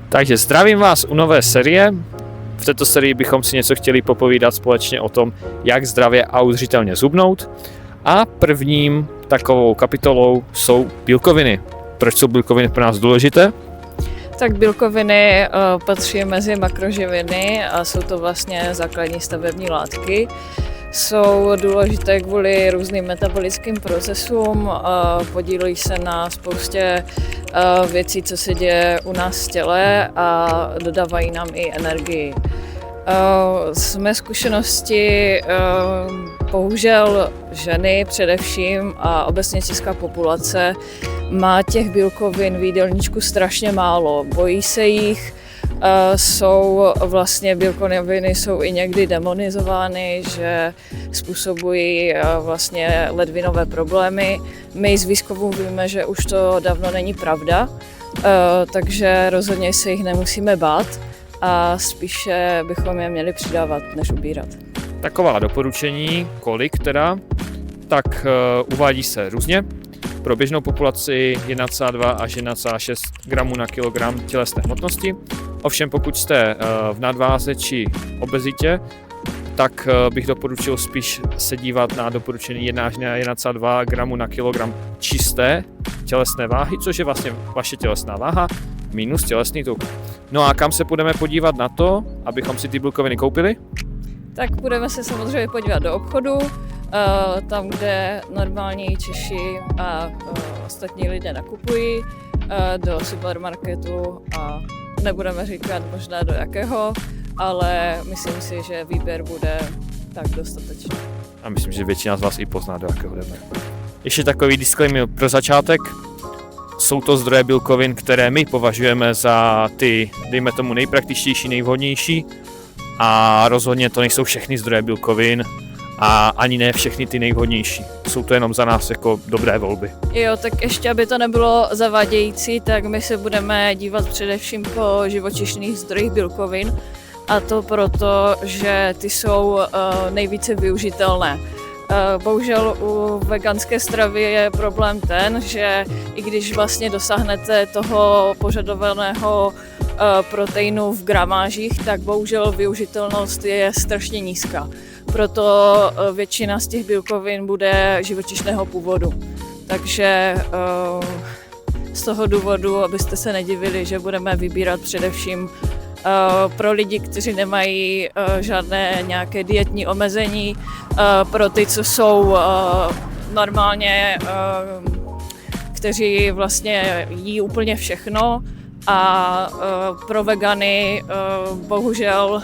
Takže zdravím vás u nové série. V této sérii bychom si něco chtěli popovídat společně o tom, jak zdravě a udržitelně zhubnout. A prvním takovou kapitolou jsou bílkoviny. Proč jsou bílkoviny pro nás důležité? Tak bílkoviny patří mezi makroživiny a jsou to vlastně základní stavební látky. Jsou důležité kvůli různým metabolickým procesům, podílejí se na spoustě věcí, co se děje u nás v těle a dodávají nám i energii. Z mé zkušenosti bohužel ženy především a obecně česká populace má těch bílkovin v jídelníčku strašně málo, bojí se jich. Jsou vlastně bílkoviny jsou i někdy demonizovány, že způsobují vlastně ledvinové problémy. My z výzkumu víme, že už to dávno není pravda, takže rozhodně se jich nemusíme bát a spíše bychom je měli přidávat, než ubírat. Taková doporučení, kolik teda, tak uvádí se různě. Pro běžnou populaci 1,2 až 1,6 gramů na kilogram tělesné hmotnosti. Ovšem pokud jste v nadváze či obezitě, tak bych doporučil spíš se dívat na doporučení 1 až 1,2 gramu na kilogram čisté tělesné váhy, což je vlastně vaše tělesná váha minus tělesný tuk. No a kam se budeme podívat na to, abychom si ty bílkoviny koupili? Tak budeme se samozřejmě podívat do obchodu, tam, kde normální Češi a ostatní lidé nakupují, do supermarketu a nebudeme říkat možná do jakého, ale myslím si, že výběr bude tak dostatečný. A myslím, že většina z vás i pozná, do jakého jdeme. Ještě takový disclaimer pro začátek. Jsou to zdroje bílkovin, které my považujeme za ty, dejme tomu, nejpraktičtější, nejvhodnější. A rozhodně to nejsou všechny zdroje bílkovin a ani ne všechny ty nejvhodnější. Jsou to jenom za nás jako dobré volby. Jo, tak ještě aby to nebylo zavádějící, tak my se budeme dívat především po živočišných zdrojích bílkovin. A to proto, že ty jsou nejvíce využitelné. Bohužel u veganské stravy je problém ten, že i když vlastně dosáhnete toho požadovaného proteinu v gramážích, tak bohužel využitelnost je strašně nízká. Proto většina z těch bílkovin bude živočišného původu. Takže z toho důvodu, abyste se nedivili, že budeme vybírat především pro lidi, kteří nemají žádné nějaké dietní omezení, pro ty, co jsou normálně, kteří vlastně jí úplně všechno a pro vegany bohužel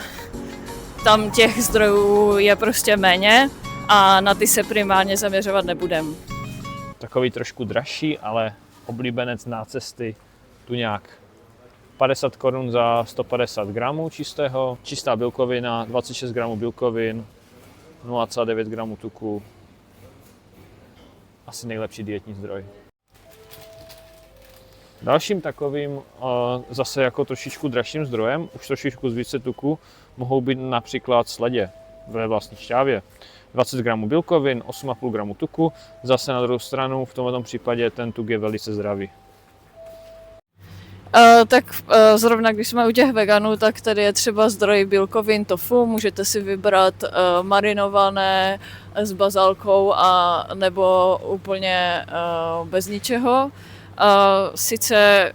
tam těch zdrojů je prostě méně a na ty se primárně zaměřovat nebudeme. Takový trošku dražší, ale oblíbenec na cesty tuňák. 50 korun za 150 gramů čistého, čistá bílkovina, 26 gramů bílkovin, 0,9 gramů tuku. Asi nejlepší dietní zdroj. Dalším takovým zase jako trošičku dražším zdrojem, už trošičku z více tuku, mohou být například sledě ve vlastní šťávě. 20 gramů bílkovin, 8,5 gramů tuku, zase na druhou stranu v tomto případě ten tuk je velice zdravý. Tak zrovna když jsme u těch veganů, tak tady je třeba zdroj bílkovin tofu, můžete si vybrat marinované s bazálkou a nebo úplně bez ničeho. Sice,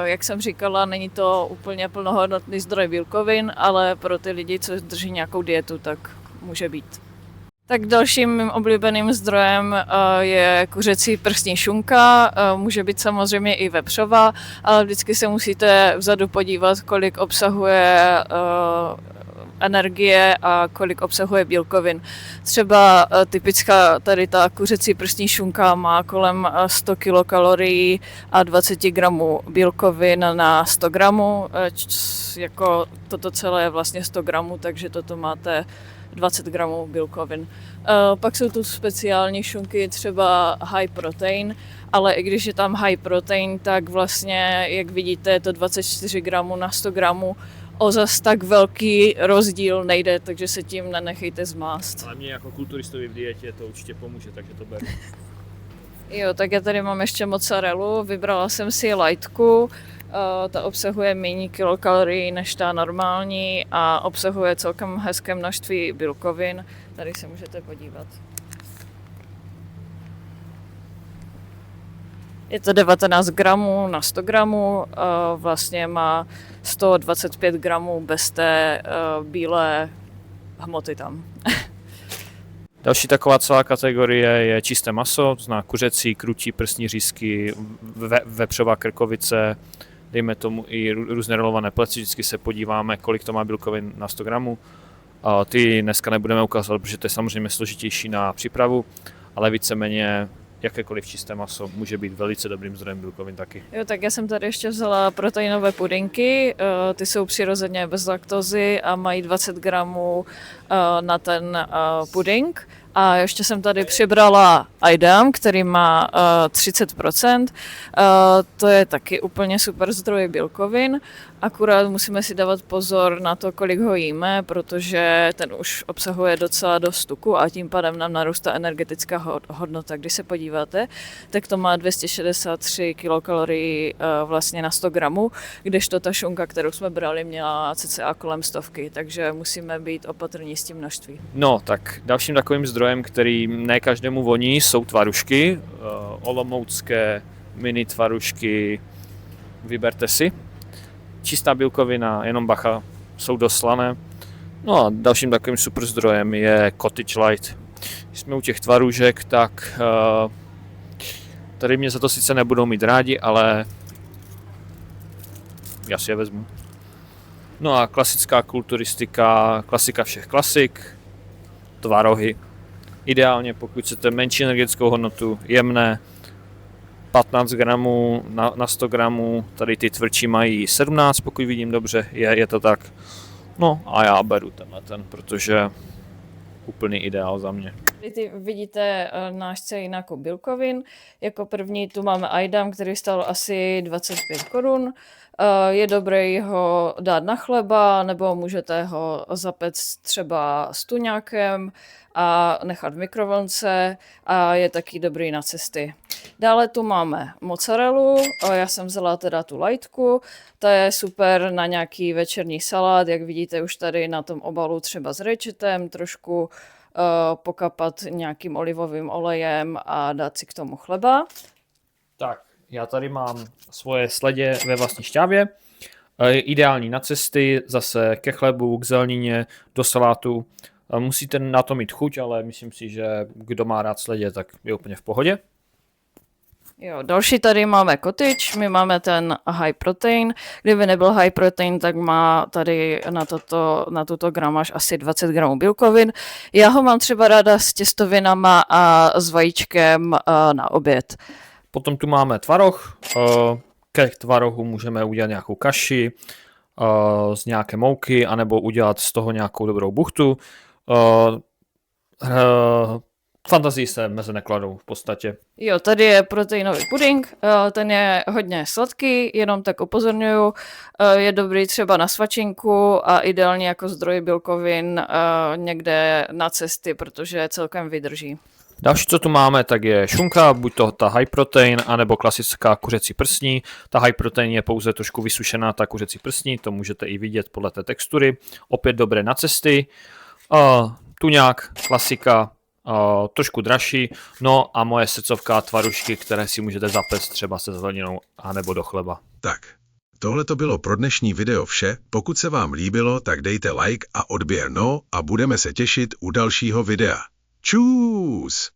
jak jsem říkala, není to úplně plnohodnotný zdroj bílkovin, ale pro ty lidi, co drží nějakou dietu, tak může být. Tak dalším mým oblíbeným zdrojem je kuřecí prsní šunka, může být samozřejmě i vepřová, ale vždycky se musíte vzadu podívat, kolik obsahuje energie a kolik obsahuje bílkovin. Třeba typická tady ta kuřecí prsní šunka má kolem 100 kilokalorií a 20 gramů bílkovin na 100 gramů. Jako toto celé je vlastně 100 gramů, takže toto máte 20 gramů bílkovin. Pak jsou tu speciální šunky, třeba high protein, ale i když je tam high protein, tak vlastně, jak vidíte, je to 24 gramů na 100 gramů. O zas tak velký rozdíl nejde, takže se tím nenechejte zmást. Ale mě jako kulturistovi v dietě to určitě pomůže, takže to beru. Jo, tak já tady mám ještě mozzarellu, vybrala jsem si lightku. Ta obsahuje méně kilokalorií než ta normální a obsahuje celkem hezké množství bílkovin. Tady se můžete podívat. Je to 19 gramů na 100 gramů, vlastně má 125 gramů bez té bílé hmoty tam. Další taková celá kategorie je čisté maso, to znamená kuřecí, krutí, prsní řízky, vepřová krkovice, dejme tomu i různé rolované pleci, vždycky se podíváme, kolik to má bílkovin na 100 gramů. Ty dneska nebudeme ukazovat, protože to je samozřejmě složitější na přípravu, ale víceméně jakékoliv čisté maso může být velice dobrým zdrojem bílkovin taky. Jo, tak já jsem tady ještě vzala proteinové pudinky, ty jsou přirozeně bez laktózy a mají 20 gramů na ten puding. A ještě jsem tady přibrala Aidam, který má 30%. To je taky úplně super zdroj bílkovin. Akurát musíme si dávat pozor na to, kolik ho jíme, protože ten už obsahuje docela dost tuku a tím pádem nám narůstá energetická hodnota. Když se podíváte, tak to má 263 kilokalorií vlastně na 100 gramů, kdežto ta šunka, kterou jsme brali, měla cca kolem 100, takže musíme být opatrní s tím množství. No, tak dalším takovým zdrojem, který ne každému voní, jsou tvarušky, olomoucké mini tvarušky, vyberte si. Čistá bílkovina, jenom bacha, jsou dost slané. No a dalším takovým super zdrojem je Cottage Light. Když jsme u těch tvarůžek, tak tady mě za to sice nebudou mít rádi, ale já si je vezmu. No a klasická kulturistika, klasika všech klasik, tvarohy. Ideálně, pokud chcete menší energetickou hodnotu, jemné, 15 gramů na 100 gramů, tady ty tvrdší mají 17, pokud vidím dobře, je to tak. No a já beru ten, protože úplný ideál za mě. Tady vidíte náš celý nákup bílkovin. Jako první tu máme Aidam, který stal asi 25 korun. Je dobré ho dát na chleba, nebo můžete ho zapéct třeba s tuňákem a nechat v mikrovlnce a je taky dobrý na cesty. Dále tu máme mozzarellu, já jsem vzala teda tu lightku, ta je super na nějaký večerní salát, jak vidíte už tady na tom obalu třeba s rajčetem, trošku pokapat nějakým olivovým olejem a dát si k tomu chleba. Tak, já tady mám svoje sledě ve vlastní šťávě, ideální na cesty, zase ke chlebu, k zelenině, do salátu. Musíte na to mít chuť, ale myslím si, že kdo má rád sledě, tak je úplně v pohodě. Jo, další tady máme cottage, my máme ten high protein. Kdyby nebyl high protein, tak má tady na tuto gramáž asi 20 gramů bílkovin. Já ho mám třeba ráda s těstovinama a s vajíčkem na oběd. Potom tu máme tvaroh. Ke tvarohu můžeme udělat nějakou kaši z nějaké mouky, anebo udělat z toho nějakou dobrou buchtu. Fantazii se meze nekladou v podstatě. Jo, tady je proteinový puding, ten je hodně sladký, jenom tak upozorňuju, je dobrý třeba na svačinku a ideálně jako zdroj bílkovin někde na cesty, protože celkem vydrží. Další, co tu máme, tak je šunka, buď to ta high protein, anebo klasická kuřecí prsní. Ta high protein je pouze trošku vysušená, ta kuřecí prsní, to můžete i vidět podle té textury. Opět dobré na cesty. Tuňák, klasika, trošku dražší, no a moje srdcovka tvarušky, které si můžete zapést třeba se zeleninou anebo do chleba. Tak, tohle to bylo pro dnešní video vše. Pokud se vám líbilo, tak dejte like a odběr, no a budeme se těšit u dalšího videa. Čus!